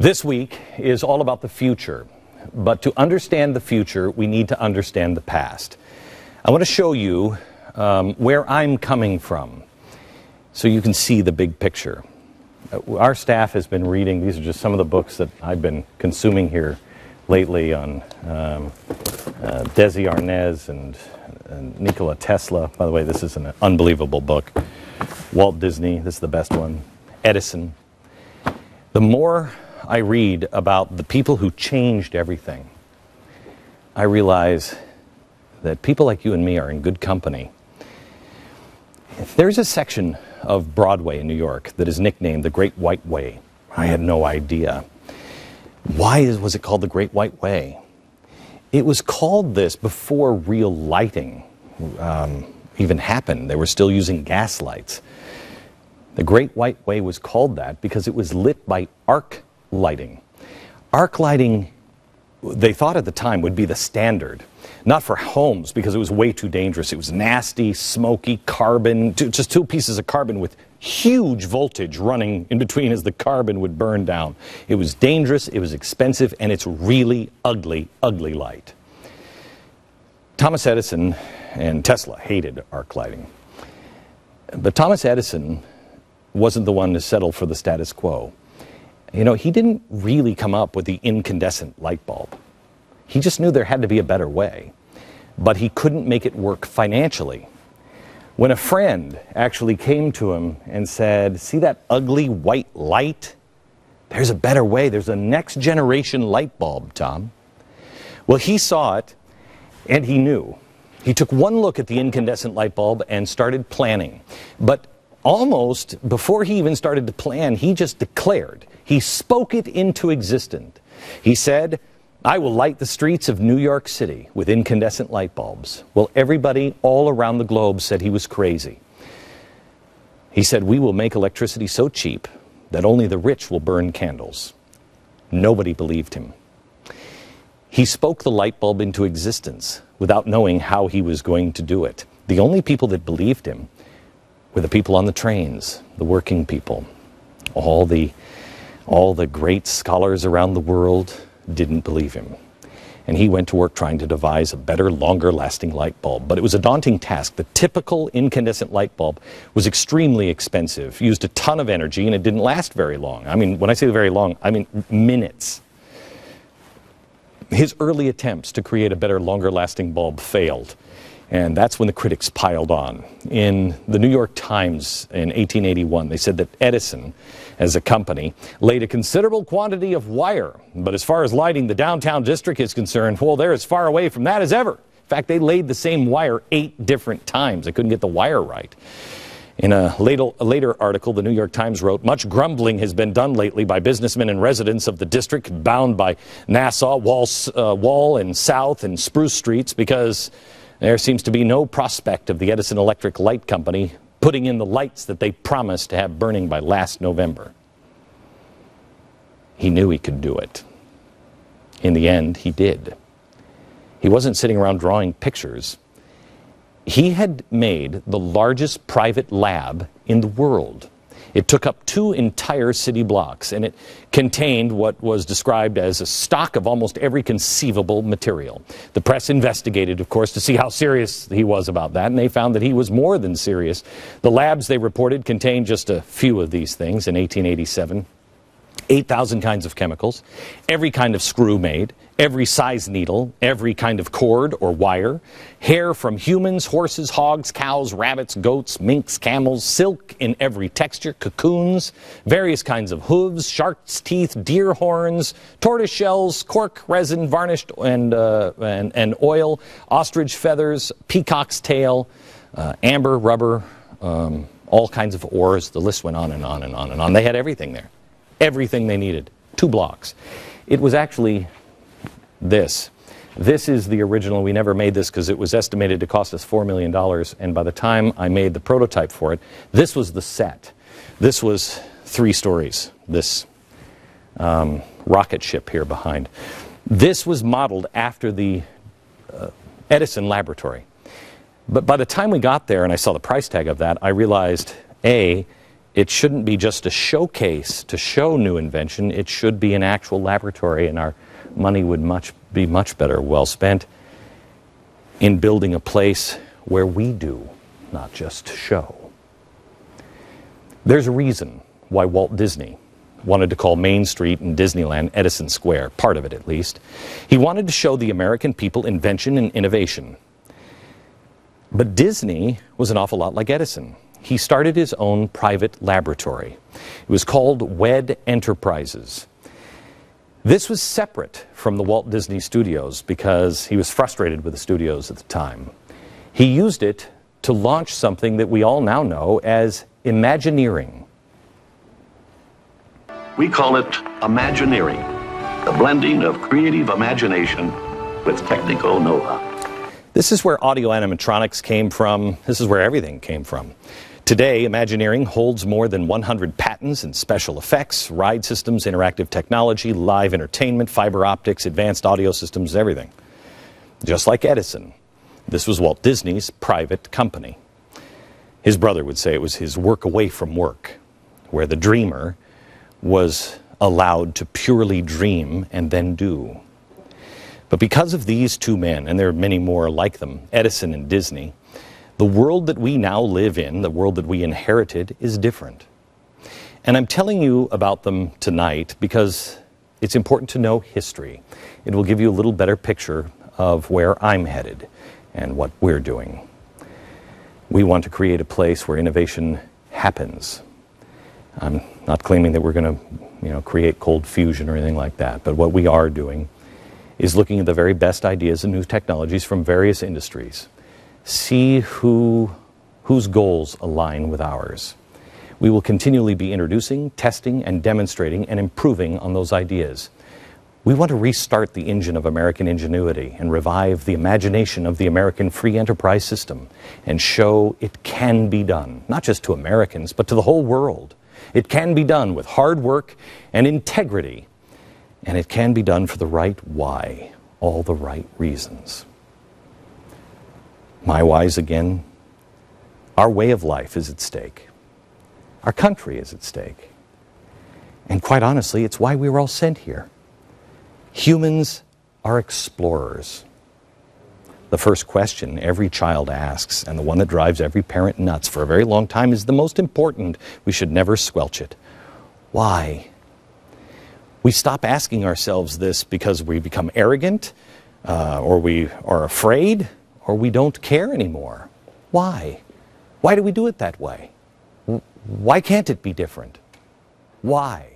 This week is all about the future, but to understand the future, we need to understand the past. I want to show you where I'm coming from so you can see the big picture. Our staff has been reading, these are just some of the books that I've been consuming here lately on Desi Arnaz and Nikola Tesla. By the way, this is an unbelievable book. Walt Disney, this is the best one. Edison. The more I read about the people who changed everything, I realize that people like you and me are in good company. There's a section of Broadway in New York that is nicknamed the Great White Way. I had no idea. Why was it called the Great White Way? It was called this before real lighting even happened. They were still using gas lights. The Great White Way was called that because it was lit by arc lighting. Arc lighting, they thought at the time, would be the standard. Not for homes, because it was way too dangerous. It was nasty, smoky, carbon, just two pieces of carbon with huge voltage running in between as the carbon would burn down. It was dangerous, it was expensive, and it's really ugly, ugly light. Thomas Edison and Tesla hated arc lighting. But Thomas Edison wasn't the one to settle for the status quo. You know, he didn't really come up with the incandescent light bulb. He just knew there had to be a better way, but he couldn't make it work financially. When a friend actually came to him and said, "See that ugly white light? There's a better way. There's a next generation light bulb, Tom." Well, he saw it and he knew. He took one look at the incandescent light bulb and started planning. But almost before he even started to plan, he just declared. He spoke it into existence. He said, "I will light the streets of New York City with incandescent light bulbs." Well, everybody all around the globe said he was crazy. He said, "We will make electricity so cheap that only the rich will burn candles." Nobody believed him. He spoke the light bulb into existence without knowing how he was going to do it. The only people that believed him were the people on the trains, the working people. All the great scholars around the world didn't believe him. And he went to work trying to devise a better, longer-lasting light bulb. But it was a daunting task. The typical incandescent light bulb was extremely expensive, used a ton of energy, and it didn't last very long. I mean, when I say very long, I mean minutes. His early attempts to create a better, longer-lasting bulb failed. And that's when the critics piled on. In the New York Times in 1881, they said that Edison, as a company, laid a considerable quantity of wire. But as far as lighting the downtown district is concerned, well, they're as far away from that as ever. In fact, they laid the same wire 8 different times. They couldn't get the wire right. In a later article, the New York Times wrote, "Much grumbling has been done lately by businessmen and residents of the district bound by Nassau, Wall and South and Spruce Streets because there seems to be no prospect of the Edison Electric Light Company putting in the lights that they promised to have burning by last November." He knew he could do it. In the end, he did. He wasn't sitting around drawing pictures. He had made the largest private lab in the world. It took up 2 entire city blocks, and it contained what was described as a stock of almost every conceivable material. The press investigated, of course, to see how serious he was about that, and they found that he was more than serious. The labs, they reported, contained just a few of these things in 1887. 8,000 kinds of chemicals, every kind of screw made, every size needle, every kind of cord or wire, hair from humans, horses, hogs, cows, rabbits, goats, minks, camels, silk in every texture, cocoons, various kinds of hooves, shark's teeth, deer horns, tortoise shells, cork, resin, varnished and oil, ostrich feathers, peacock's tail, amber, rubber, all kinds of ores. The list went on and on and on and on. They had everything there. Everything they needed. 2 blocks. It was actually this. This is the original. We never made this because it was estimated to cost us $4 million. And by the time I made the prototype for it, this was the set. This was 3 stories. This rocket ship here behind. This was modeled after the Edison laboratory. But by the time we got there and I saw the price tag of that, I realized, A, It shouldn't be just a showcase to show new invention. It should be an actual laboratory, and our money would be much better well spent in building a place where we do, not just show. There's a reason why Walt Disney wanted to call Main Street in Disneyland Edison Square, part of it at least. He wanted to show the American people invention and innovation. But Disney was an awful lot like Edison. He started his own private laboratory. It was called WED Enterprises. This was separate from the Walt Disney Studios because he was frustrated with the studios at the time. He used it to launch something that we all now know as Imagineering. We call it Imagineering, the blending of creative imagination with technical know-how. This is where audio animatronics came from. This is where everything came from. Today, Imagineering holds more than 100 patents in special effects, ride systems, interactive technology, live entertainment, fiber optics, advanced audio systems, everything. Just like Edison, this was Walt Disney's private company. His brother would say it was his work away from work, where the dreamer was allowed to purely dream and then do. But because of these two men, and there are many more like them, Edison and Disney, the world that we now live in, the world that we inherited, is different. And I'm telling you about them tonight because it's important to know history. It will give you a little better picture of where I'm headed and what we're doing. We want to create a place where innovation happens. I'm not claiming that we're going to, create cold fusion or anything like that, but what we are doing is looking at the very best ideas and new technologies from various industries. See whose goals align with ours. We will continually be introducing, testing, and demonstrating and improving on those ideas. We want to restart the engine of American ingenuity and revive the imagination of the American free enterprise system and show it can be done, not just to Americans, but to the whole world. It can be done with hard work and integrity, and it can be done for the right why, all the right reasons. My whys again, our way of life is at stake. Our country is at stake. And quite honestly, it's why we were all sent here. Humans are explorers. The first question every child asks, and the one that drives every parent nuts for a very long time, is the most important. We should never squelch it. Why? We stop asking ourselves this because we become arrogant, or we are afraid, or we don't care anymore. Why? Why do we do it that way? Why can't it be different? Why?